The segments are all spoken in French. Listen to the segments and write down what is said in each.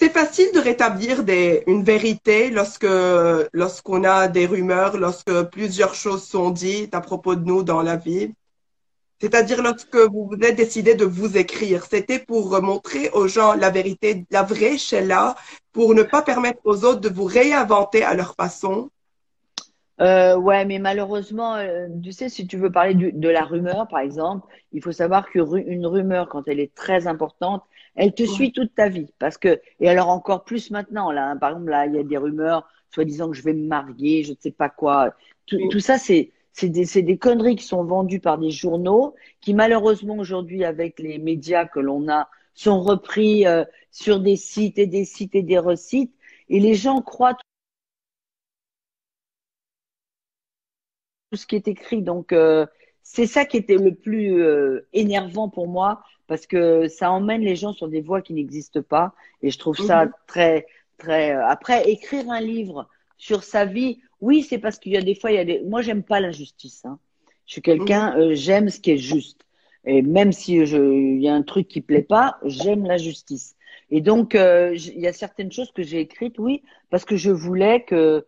c'est facile de rétablir une vérité lorsqu'on a des rumeurs, lorsque plusieurs choses sont dites à propos de nous dans la vie. C'est-à-dire lorsque vous vous êtes décidé de vous écrire, c'était pour montrer aux gens la vérité, la vraie Sheila, pour ne pas permettre aux autres de vous réinventer à leur façon. Ouais, mais malheureusement, tu sais, si tu veux parler de la rumeur, par exemple, il faut savoir que une rumeur, quand elle est très importante, elle te Ouais. suit toute ta vie. Parce que, et alors encore plus maintenant, là, hein, par exemple, là, il y a des rumeurs, soi-disant que je vais me marier, je ne sais pas quoi. Tout ça, c'est des conneries qui sont vendues par des journaux, qui malheureusement aujourd'hui, avec les médias que l'on a, sont repris sur des sites et des sites et des resites, et les gens croient tout ce qui est écrit. Donc, c'est ça qui était le plus énervant pour moi, parce que ça emmène les gens sur des voies qui n'existent pas. Et je trouve ça Mhm. très, très. Après, écrire un livre sur sa vie, oui, c'est parce qu'il y a des fois, il y a des. Moi, j'aime pas l'injustice. Hein. Je suis Mhm. quelqu'un, j'aime ce qui est juste. Et même si il y a un truc qui plaît pas, j'aime la justice. Et donc, il y a certaines choses que j'ai écrites, oui, parce que je voulais que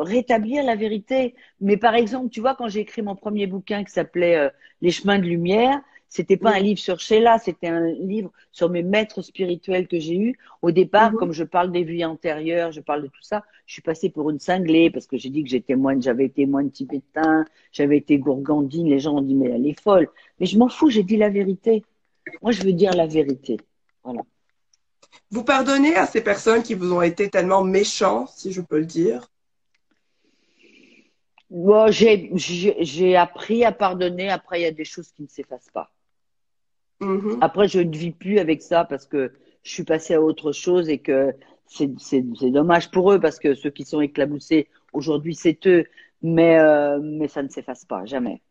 rétablir la vérité. Mais par exemple, tu vois, quand j'ai écrit mon premier bouquin qui s'appelait Les chemins de lumière, c'était pas un Oui. livre sur Sheila, c'était un livre sur mes maîtres spirituels que j'ai eus. Au départ, Mhm. comme je parle des vies antérieures, je parle de tout ça, je suis passée pour une cinglée parce que j'ai dit que j'étais moine, j'avais été moine tibétain, j'avais été gourgandine. Les gens ont dit, mais elle est folle. Mais je m'en fous, j'ai dit la vérité. Moi, je veux dire la vérité. Voilà. Vous pardonnez à ces personnes qui vous ont été tellement méchants, si je peux le dire. Bon, j'ai appris à pardonner. Après, il y a des choses qui ne s'effacent pas. Mhm. Après, je ne vis plus avec ça parce que je suis passée à autre chose et que c'est dommage pour eux parce que ceux qui sont éclaboussés aujourd'hui, c'est eux. Mais ça ne s'efface pas, jamais,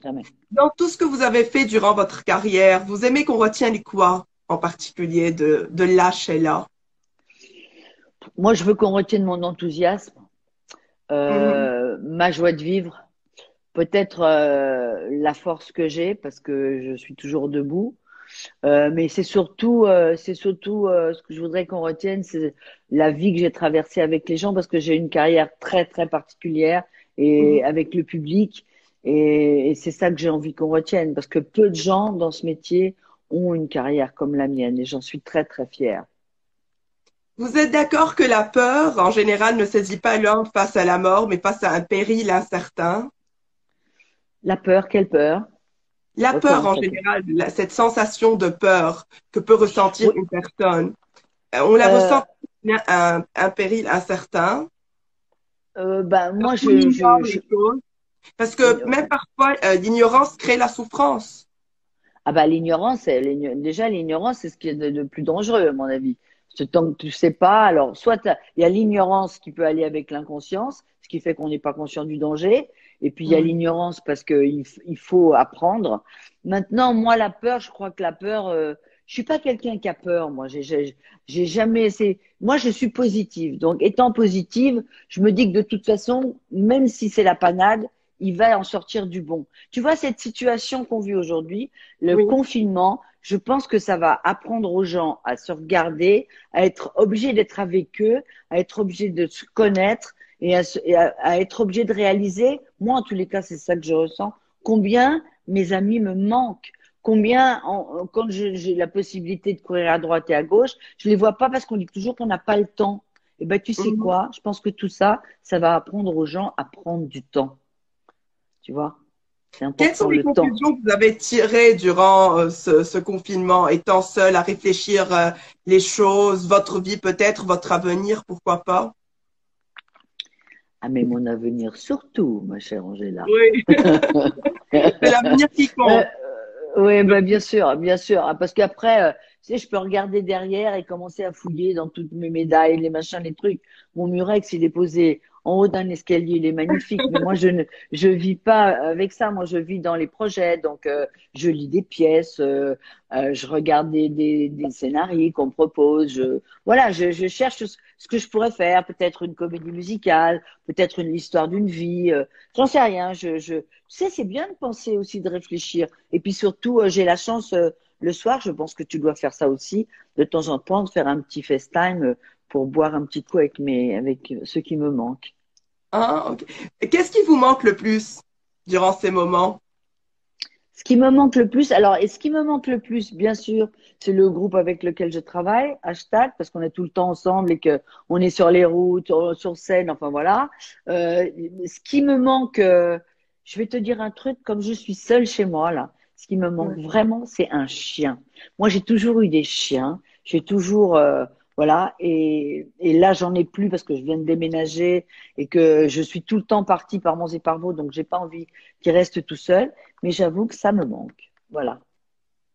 jamais. Dans tout ce que vous avez fait durant votre carrière, vous aimez qu'on retienne quoi en particulier de la Sheila? Moi, je veux qu'on retienne mon enthousiasme, Mhm. ma joie de vivre, peut-être la force que j'ai parce que je suis toujours debout. Mais c'est surtout ce que je voudrais qu'on retienne, c'est la vie que j'ai traversée avec les gens parce que j'ai une carrière très très particulière et Mhm. avec le public et c'est ça que j'ai envie qu'on retienne parce que peu de gens dans ce métier ont une carrière comme la mienne et j'en suis très très fière. Vous êtes d'accord que la peur, en général, ne saisit pas l'homme face à la mort, mais face à un péril incertain? La peur, quelle peur? La peur, Recommence en ta question. général, cette sensation de peur que peut ressentir Oui, une personne, on la euh, ressent un péril incertain. ben moi On ignore les choses. Parce que même je parfois, l'ignorance crée la souffrance. Ah bah l'ignorance, déjà l'ignorance, c'est ce qui est de plus dangereux à mon avis. Parce que tant que tu sais pas, alors il y a l'ignorance qui peut aller avec l'inconscience, ce qui fait qu'on n'est pas conscient du danger, et puis il y a Oui. l'ignorance parce que il faut apprendre. Maintenant, moi la peur, je crois que la peur, je suis pas quelqu'un qui a peur. Moi, j'ai jamais. Moi je suis positive. Donc étant positive, je me dis que de toute façon, même si c'est la panade, il va en sortir du bon. Tu vois cette situation qu'on vit aujourd'hui le Oui. confinement, je pense que ça va apprendre aux gens à se regarder, à être obligés d'être avec eux, à être obligés de se connaître et à être obligés de réaliser, moi en tous les cas c'est ça que je ressens, combien mes amis me manquent. Combien, quand j'ai la possibilité de courir à droite et à gauche, je les vois pas parce qu'on dit toujours qu'on n'a pas le temps. Et ben tu sais Mhm. quoi, je pense que tout ça, ça va apprendre aux gens à prendre du temps. Tu vois, c'est Quelles sont important les le temps. conclusions que vous avez tirées durant ce confinement, étant seul à réfléchir les choses, votre vie peut-être, votre avenir, pourquoi pas? Ah, mais mon avenir surtout, ma chère Angela. Oui. C'est l'avenir qui Euh, compte. oui, bah, bien sûr, bien sûr. Ah, parce qu'après, tu sais, je peux regarder derrière et commencer à fouiller dans toutes mes médailles, les machins, les trucs. Mon murex, il est posé en haut d'un escalier, il est magnifique. Mais moi, je vis pas avec ça. Moi, je vis dans les projets. Donc, je lis des pièces, je regarde des scénarios qu'on me propose. Voilà, je cherche ce que je pourrais faire. Peut-être une comédie musicale, peut-être une histoire d'une vie. J'en sais rien. Tu sais, c'est bien de penser aussi, de réfléchir. Et puis surtout, j'ai la chance, Le soir, je pense que tu dois faire ça aussi, de temps en temps, faire un petit FaceTime pour boire un petit coup avec ceux qui me manquent. Ah, ok. Et qu'est-ce qui vous manque le plus durant ces moments? Ce qui me manque le plus, alors, et ce qui me manque le plus, bien sûr, c'est le groupe avec lequel je travaille, hashtag, parce qu'on est tout le temps ensemble et que on est sur les routes, sur scène, enfin voilà. Ce qui me manque, je vais te dire un truc, comme je suis seule chez moi, là, ce qui me manque Ouais. vraiment, c'est un chien. Moi, j'ai toujours eu des chiens, j'ai toujours, voilà, et là, j'en ai plus parce que je viens de déménager et que je suis tout le temps partie par Mons et par Vaux, donc j'ai pas envie qu'il reste tout seul. Mais j'avoue que ça me manque. Voilà.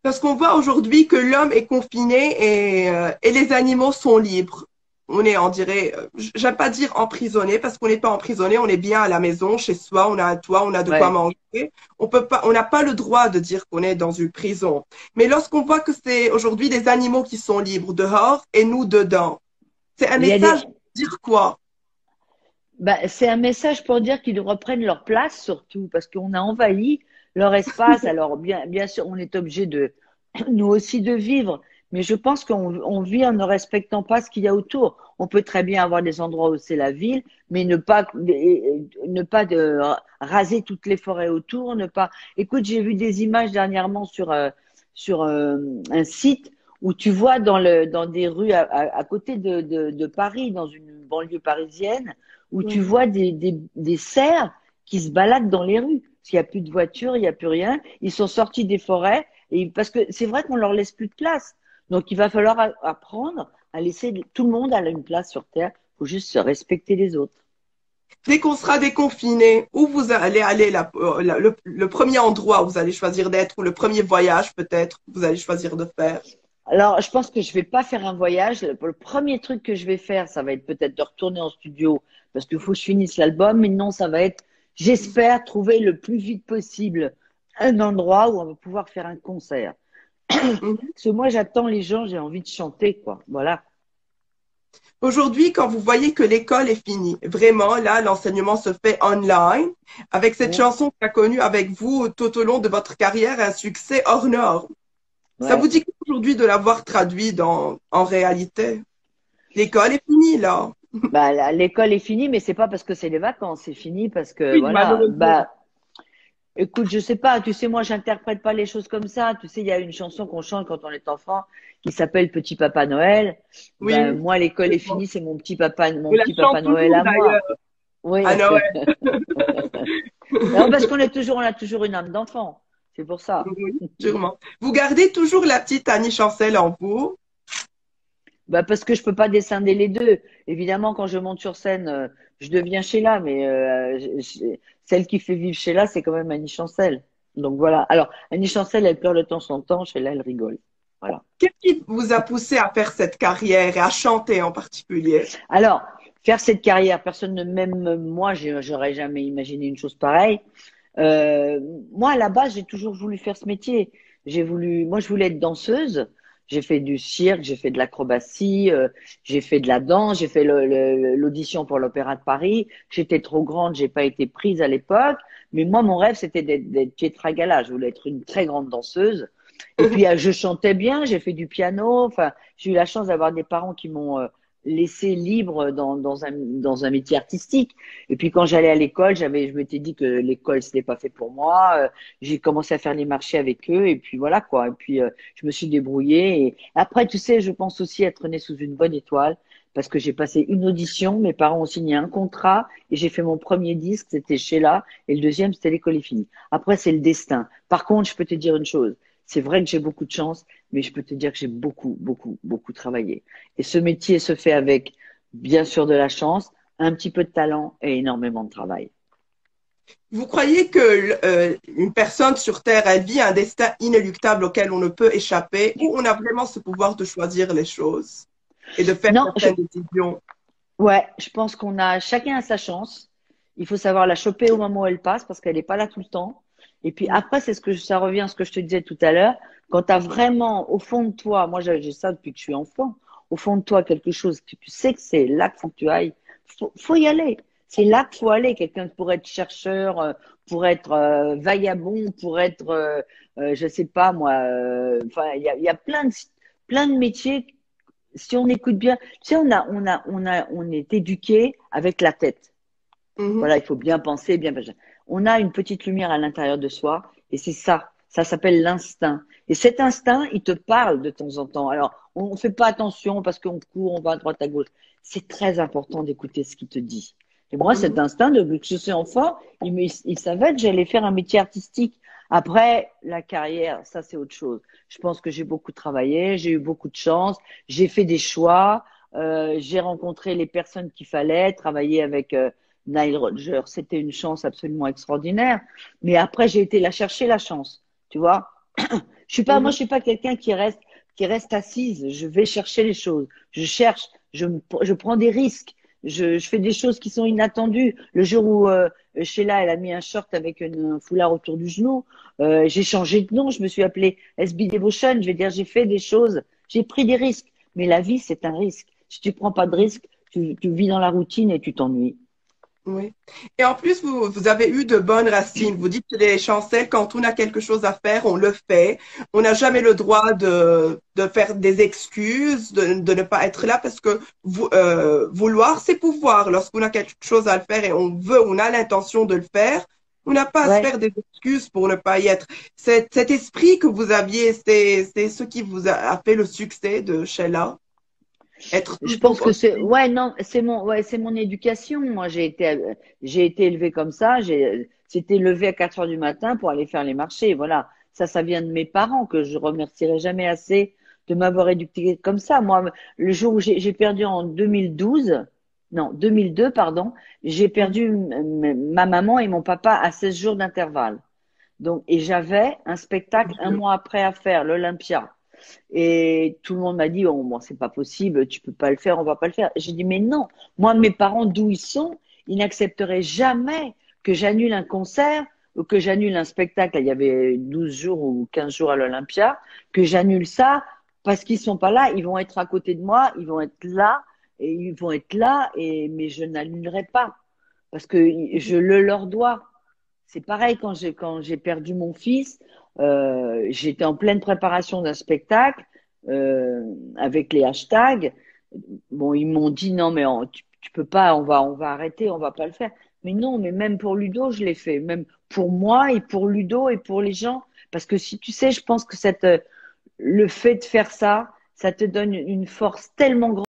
Parce qu'on voit aujourd'hui que l'homme est confiné et les animaux sont libres. On est, on dirait, j'aime pas dire emprisonné parce qu'on n'est pas emprisonné, on est bien à la maison, chez soi, on a un toit, on a de quoi Ouais. manger. On peut pas, on n'a pas le droit de dire qu'on est dans une prison. Mais lorsqu'on voit que c'est aujourd'hui des animaux qui sont libres dehors et nous dedans, c'est un Il y a message des, de dire quoi? bah, c'est un message pour dire qu'ils reprennent leur place surtout parce qu'on a envahi leur espace. Alors bien sûr, on est obligé de nous aussi de vivre, mais je pense qu'on vit en ne respectant pas ce qu'il y a autour. On peut très bien avoir des endroits où c'est la ville, mais ne pas raser toutes les forêts autour, ne pas. Écoute, j'ai vu des images dernièrement sur un site où tu vois dans des rues à côté de Paris, dans une banlieue parisienne où tu Mhm. vois des cerfs qui se baladent dans les rues. Parce qu'il n'y a plus de voitures, il n'y a plus rien. Ils sont sortis des forêts et parce que c'est vrai qu'on leur laisse plus de place. Donc il va falloir apprendre à laisser tout le monde a une place sur Terre. Il faut juste se respecter les autres. Dès qu'on sera déconfiné, où vous allez aller le premier endroit où vous allez choisir d'être ou le premier voyage peut-être que vous allez choisir de faire? Alors, je pense que je vais pas faire un voyage. Le premier truc que je vais faire, ça va être peut-être de retourner en studio parce qu'il faut que je finisse l'album. Mais non, ça va être, j'espère, trouver le plus vite possible un endroit où on va pouvoir faire un concert. Mhm. Parce que moi, j'attends les gens, j'ai envie de chanter, quoi. Voilà. Aujourd'hui, quand vous voyez que l'école est finie, vraiment, là, l'enseignement se fait online, avec cette Ouais. chanson qui a connu avec vous tout au long de votre carrière un succès hors norme. Ça vous Ouais. dit quoi aujourd'hui de l'avoir traduit en réalité? L'école est finie, là. Bah, l'école est finie, mais c'est pas parce que c'est les vacances, c'est fini parce que Oui, voilà. malheureusement. Bah, écoute, je sais pas, tu sais, moi, j'interprète pas les choses comme ça. Tu sais, il y a une chanson qu'on chante quand on est enfant qui s'appelle Petit Papa Noël. Oui, Ben, moi, l'école est oui. finie, c'est Vous mon la petit Papa chantez Noël toujours à moi. d'ailleurs, Oui. à Noël. Non, parce on a toujours une âme d'enfant. C'est pour ça. Oui, sûrement. Vous gardez toujours la petite Annie Chancel en vous? Bah parce que je peux pas descinder les deux. Évidemment, quand je monte sur scène, je deviens Sheila, mais celle qui fait vivre Sheila, c'est quand même Annie Chancel. Donc voilà. Alors, Annie Chancel, elle pleure de temps en temps, Sheila, elle rigole. Voilà. Qu'est-ce qui vous a poussé à faire cette carrière et à chanter en particulier? Alors, faire cette carrière, personne ne m'aime, moi, j'aurais jamais imaginé une chose pareille. Euh, Moi, à la base, j'ai toujours voulu faire ce métier. Moi, je voulais être danseuse. J'ai fait du cirque, j'ai fait de l'acrobatie, j'ai fait de la danse, j'ai fait l'audition pour l'Opéra de Paris. J'étais trop grande, j'ai pas été prise à l'époque. Mais moi, mon rêve, c'était d'être Pietra Gala. Je voulais être une très grande danseuse. Et puis, je chantais bien, j'ai fait du piano. Enfin, j'ai eu la chance d'avoir des parents qui m'ont laissé libre dans un métier artistique. Et puis quand j'allais à l'école, je m'étais dit que l'école c'était pas fait pour moi. J'ai commencé à faire les marchés avec eux et puis voilà quoi. Et puis je me suis débrouillée. Et après, tu sais, je pense aussi être née sous une bonne étoile parce que j'ai passé une audition, mes parents ont signé un contrat et j'ai fait mon premier disque, c'était Sheila, et le deuxième c'était l'école est finie. Après, c'est le destin. Par contre, je peux te dire une chose. C'est vrai que j'ai beaucoup de chance, mais je peux te dire que j'ai beaucoup, beaucoup, beaucoup travaillé. Et ce métier se fait avec, bien sûr, de la chance, un petit peu de talent et énormément de travail. Vous croyez que une personne sur Terre, elle vit un destin inéluctable auquel on ne peut échapper, ou on a vraiment ce pouvoir de choisir les choses et de faire Non, certaines décisions? ouais, je pense qu'on a chacun a sa chance. Il faut savoir la choper au moment où elle passe parce qu'elle n'est pas là tout le temps. Et puis après, ça revient à ce que je te disais tout à l'heure. Quand tu as vraiment au fond de toi, moi j'ai ça depuis que je suis enfant, au fond de toi quelque chose que tu sais que c'est là qu'il faut que tu ailles, faut y aller. C'est là qu'il faut aller. Quelqu'un pourrait être chercheur, pour être vagabond, pour être, je sais pas moi, enfin, il y a plein de métiers. Si on écoute bien, tu sais, on est éduqué avec la tête. Mhm. Voilà, il faut bien penser, bien. On a une petite lumière à l'intérieur de soi, et c'est ça. Ça s'appelle l'instinct. Et cet instinct, il te parle de temps en temps. Alors, on ne fait pas attention parce qu'on court, on va à droite à gauche. C'est très important d'écouter ce qu'il te dit. Et moi, cet Mhm. instinct, depuis que je suis enfant, il savait que j'allais faire un métier artistique. Après, la carrière, ça, c'est autre chose. Je pense que j'ai beaucoup travaillé, j'ai eu beaucoup de chance, j'ai fait des choix, j'ai rencontré les personnes qu'il fallait, travailler avec Nile Rodgers, c'était une chance absolument extraordinaire. Mais après, j'ai été la chercher, la chance. Tu vois? Moi, je Mhm. suis pas quelqu'un qui reste assise. Je vais chercher les choses. Je cherche, je prends des risques. Je fais des choses qui sont inattendues. Le jour où Sheila, elle a mis un short avec un foulard autour du genou, j'ai changé de nom. Je me suis appelée SB Devotion. Je vais dire, j'ai fait des choses. J'ai pris des risques. Mais la vie, c'est un risque. Si tu prends pas de risque, tu vis dans la routine et tu t'ennuies. Oui. Et en plus, vous avez eu de bonnes racines. Vous dites que les chancelles, quand on a quelque chose à faire, on le fait. On n'a jamais le droit de faire des excuses, de ne pas être là parce que vouloir, c'est pouvoir. Lorsqu'on a quelque chose à le faire et on a l'intention de le faire, on n'a pas à se Ouais. faire des excuses pour ne pas y être. Cet esprit que vous aviez, c'est ce qui vous a fait le succès de Sheila. Être Je pense toujours que c'est, optimiste. ouais, non, c'est mon éducation. Moi, j'ai été élevée comme ça. C'était levé à 4 heures du matin pour aller faire les marchés. Voilà. Ça vient de mes parents que je remercierai jamais assez de m'avoir éduquée comme ça. Moi, le jour où j'ai perdu en 2012, non, 2002, pardon, j'ai Mhm. perdu ma maman et mon papa à 16 jours d'intervalle. Donc, et j'avais un spectacle un mois après à faire, l'Olympia. Et tout le monde m'a dit, oh, bon, c'est pas possible, tu peux pas le faire, on va pas le faire. J'ai dit, mais non, moi, mes parents, d'où ils sont, ils n'accepteraient jamais que j'annule un concert ou que j'annule un spectacle. Il y avait 12 jours ou 15 jours à l'Olympia, que j'annule ça parce qu'ils sont pas là, ils vont être à côté de moi, ils vont être là, et ils vont être là, mais je n'annulerai pas parce que je le leur dois. C'est pareil quand j'ai perdu mon fils, j'étais en pleine préparation d'un spectacle avec les hashtags. Bon, ils m'ont dit non mais tu peux pas, on va arrêter, on va pas le faire. Mais non, mais même pour Ludo, je l'ai fait, même pour moi et pour Ludo et pour les gens, parce que si tu sais, je pense que le fait de faire ça, ça te donne une force tellement grande.